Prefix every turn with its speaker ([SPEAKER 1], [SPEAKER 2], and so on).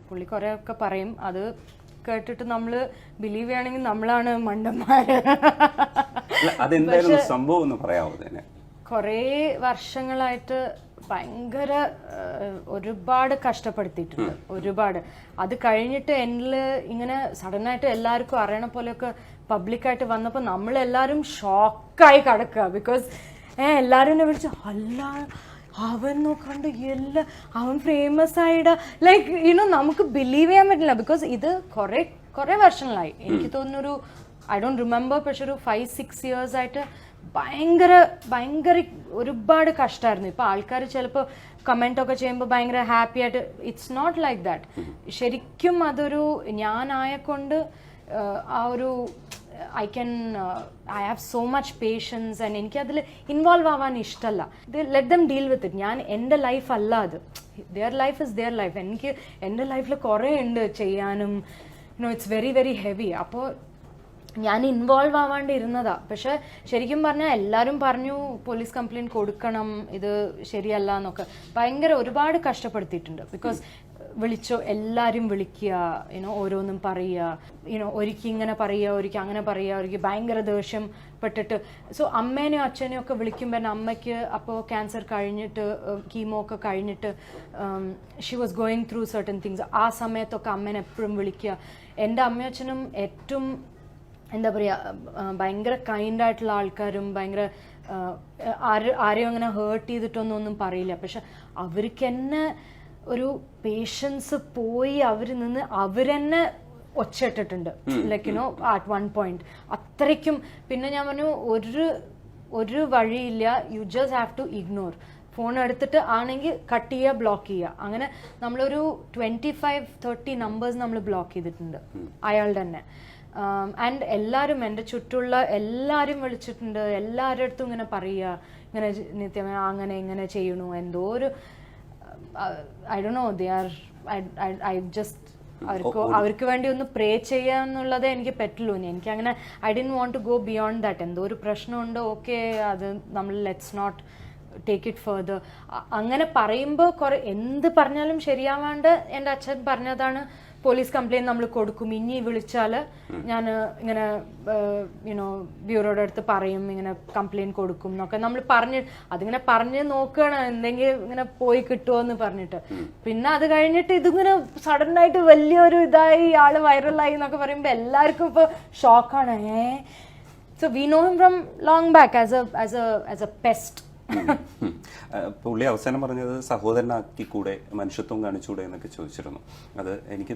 [SPEAKER 1] പുള്ളി കുറേയൊക്കെ പറയും. അത് കേട്ടിട്ട് നമ്മൾ ബിലീവ് ചെയ്യണമെങ്കിൽ നമ്മളാണ് മണ്ടന്മാര്.
[SPEAKER 2] അതെന്തായിരുന്നു സംഭവം എന്ന് പറയാമോ?
[SPEAKER 1] കുറേ വർഷങ്ങളായിട്ട് ഭയങ്കര ഒരുപാട് കഷ്ടപ്പെടുത്തിയിട്ടുണ്ട്, ഒരുപാട്. അത് കഴിഞ്ഞിട്ട് എന്നിൽ ഇങ്ങനെ സഡനായിട്ട് എല്ലാവർക്കും അറിയണ പോലെയൊക്കെ പബ്ലിക്കായിട്ട് വന്നപ്പോൾ നമ്മളെല്ലാവരും ഷോക്കായി കിടക്കുക. ബിക്കോസ് എല്ലാവരും എന്നെ വിളിച്ചു, അല്ല അവൻ നോക്കണ്ട് അവൻ ഫേമസ് ആയിട, ലൈക്ക് നമുക്ക് ബിലീവ് ചെയ്യാൻ പറ്റില്ല. ബിക്കോസ് ഇത് കുറേ വർഷങ്ങളായി, എനിക്ക് തോന്നുന്നൊരു ഐ ഡോണ്ട് റിമെമ്പർ, പക്ഷെ ഒരു 5-6 years ആയിട്ട് ഭയങ്കര ഒരുപാട് കഷ്ടമായിരുന്നു. ഇപ്പോൾ ആൾക്കാർ ചിലപ്പോൾ കമൻ്റൊക്കെ ചെയ്യുമ്പോൾ ഭയങ്കര ഹാപ്പി ആയിട്ട്, ഇറ്റ്സ് നോട്ട് ലൈക്ക് ദാറ്റ്. ശരിക്കും അതൊരു ഞാനായെക്കൊണ്ട് ആ ഒരു I have so much patience and എനിക്കതിൽ ഇൻവോൾവ് ആവാൻ ഇഷ്ടമല്ല. Let them deal with it. ഞാൻ എൻ്റെ ലൈഫ് അല്ല അത്, their life is their life. എനിക്ക് എൻ്റെ ലൈഫിൽ കുറേ ഉണ്ട് ചെയ്യാനും, ഇറ്റ്സ് വെരി വെരി ഹെവി. അപ്പോൾ ഞാൻ ഇൻവോൾവ് ആവാണ്ട് ഇരുന്നതാ. പക്ഷെ ശരിക്കും പറഞ്ഞാൽ എല്ലാവരും പറഞ്ഞു പോലീസ് കംപ്ലയിൻറ്റ് കൊടുക്കണം, ഇത് ശരിയല്ല എന്നൊക്കെ ഭയങ്കര ഒരുപാട് കഷ്ടപ്പെടുത്തിയിട്ടുണ്ട്. ബിക്കോസ് വിളിച്ചോ, എല്ലാവരും വിളിക്കുക, ഓരോന്നും പറയുക, ഒരിക്കൽ ഇങ്ങനെ പറയുക, ഒരിക്കൽ അങ്ങനെ പറയുക, ഒരിക്കൽ ഭയങ്കര ദേഷ്യം പെട്ടിട്ട്. സോ അമ്മേനെയോ അച്ഛനെയോ ഒക്കെ വിളിക്കുമ്പോൾ എൻ്റെ അമ്മയ്ക്ക് അപ്പോൾ ക്യാൻസർ കഴിഞ്ഞിട്ട്, കീമോ ഒക്കെ കഴിഞ്ഞിട്ട്, she was going through certain things. ആ സമയത്തൊക്കെ അമ്മേനെ എപ്പോഴും വിളിക്കുക. എൻ്റെ അമ്മയും അച്ഛനും ഏറ്റവും എന്താ പറയുക, ഭയങ്കര കൈൻഡായിട്ടുള്ള ആൾക്കാരും, ഭയങ്കര ആരെയും അങ്ങനെ ഹേർട്ട് ചെയ്തിട്ടൊന്നും പറയില്ല. പക്ഷെ അവർക്ക് തന്നെ ഒരു പേഷ്യൻസ് പോയി അവരെന്നെ ഒച്ചയിട്ടിട്ടുണ്ട്, ലൈക്ക് അറ്റ് വൺ പോയിന്റ് അത്രയ്ക്കും. പിന്നെ ഞാൻ പറഞ്ഞു, ഒരു വഴിയില്ല, you just have to ignore. Phone എടുത്തിട്ട് ആണെങ്കിൽ കട്ട് ചെയ്യുക, ബ്ലോക്ക് ചെയ്യുക. അങ്ങനെ നമ്മളൊരു 25-30 നമ്പേഴ്സ് നമ്മൾ ബ്ലോക്ക് ചെയ്തിട്ടുണ്ട് അയാളുടെ തന്നെ. ആൻഡ് എല്ലാവരും, എൻ്റെ ചുറ്റുള്ള എല്ലാവരും വിളിച്ചിട്ടുണ്ട്, എല്ലാവരുടെ അടുത്തും ഇങ്ങനെ പറയുക, ഇങ്ങനെ നിത്യമേ അങ്ങനെ ഇങ്ങനെ ചെയ്യണു, എന്തോ ഒരു I don't know, they are I just അവർക്ക് വേണ്ടി ഒന്ന് പ്രേ ചെയ്യാന്നുള്ളതേ എനിക്ക് പറ്റുള്ളൂ. എനിക്കങ്ങനെ I didn't want to go beyond that. എന്തോ ഒരു പ്രശ്നമുണ്ട്, ഓക്കെ, അത് നമ്മൾ let's not take it further. അങ്ങനെ പറയുമ്പോൾ എന്ത് പറഞ്ഞാലും ശരിയാവാണ്ട് എൻ്റെ അച്ഛൻ പറഞ്ഞതാണ്, പോലീസ് കംപ്ലയിൻറ്റ് നമ്മൾ കൊടുക്കും, ഇനി വിളിച്ചാൽ ഞാൻ ഇങ്ങനെ ബ്യൂറോയുടെ അടുത്ത് പറയും, ഇങ്ങനെ കംപ്ലയിൻറ്റ് കൊടുക്കും എന്നൊക്കെ നമ്മൾ അതിങ്ങനെ പറഞ്ഞ് നോക്കുകയാണ്, എന്തെങ്കിലും ഇങ്ങനെ പോയി കിട്ടുമോ എന്ന് പറഞ്ഞിട്ട്. പിന്നെ അത് കഴിഞ്ഞിട്ട് ഇതിങ്ങനെ സഡനായിട്ട് വലിയൊരു ഇതായി, ആള് വൈറലായി എന്നൊക്കെ പറയുമ്പോൾ എല്ലാവർക്കും ഇപ്പോൾ ഷോക്കാണ്. So we know him from long back as a pest.
[SPEAKER 2] പുള്ളി അവസാനം പറഞ്ഞത് സഹോദരനാക്കി കൂടെ, മനുഷ്യത്വം കാണിച്ചുകൂടെ എന്നൊക്കെ ചോദിച്ചിരുന്നു. അത് എനിക്ക്